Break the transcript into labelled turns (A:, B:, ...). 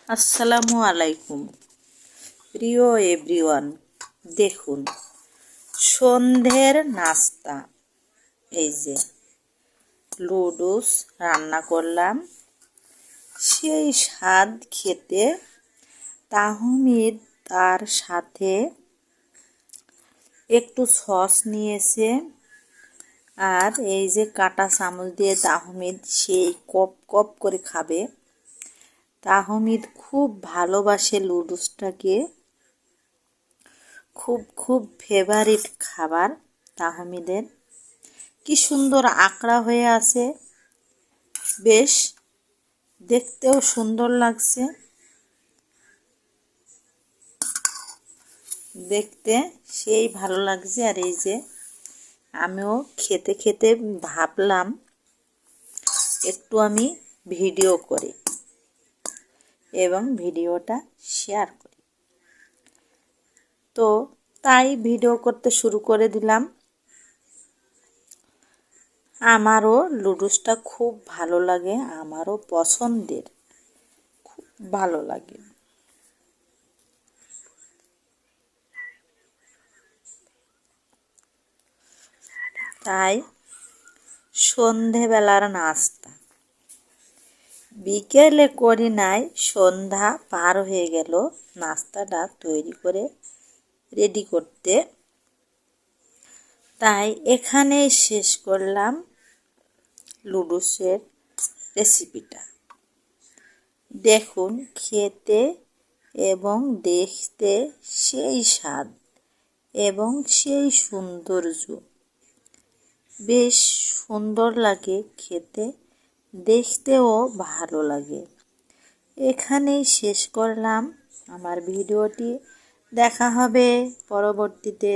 A: আসসালামু আলাইকুম প্রিয় এভরিওয়ান। দেখুন সন্ধ্যের নাস্তা, এই যে লুডুস রান্না করলাম। সেই স্বাদ খেতে তাহমিদ তার সাথে একটু সস নিয়েছে, আর এই যে কাঁটা চামচ দিয়ে তাহমিদ সেই কপ কপ করে খাবে। তাহমিদ খুব ভালোবাসে লুডুসটাকে, খুব ফেভারিট খাবার তাহমিদের। কি সুন্দর আকড়া হয়ে আছে, বেশ দেখতেও সুন্দর লাগছে। দেখতে সেই ভালো লাগছে। আর এই যে আমিও খেতে খেতে ভাবলাম একটু আমি ভিডিও করি এবং ভিডিওটা শেয়ার করি, তো তাই ভিডিও করতে শুরু করে দিলাম। আমারও লুডুসটা খুব ভালো লাগে, আমারও পছন্দের, খুব ভালো লাগে। তাই সন্ধেবেলার নাস্তা বিকেলে করি নাই, সন্ধ্যা পার হয়ে গেল নাস্তাটা তৈরি করে রেডি করতে। তাই এখানেই শেষ করলাম লুডুসের রেসিপিটা। দেখুন খেতে এবং দেখতে সেই স্বাদ এবং সেই সৌন্দর্য, বেশ সুন্দর লাগে খেতে, দেখতেও ভালো লাগে। এখানেই শেষ করলাম আমার ভিডিওটি। দেখা হবে পরবর্তীতে।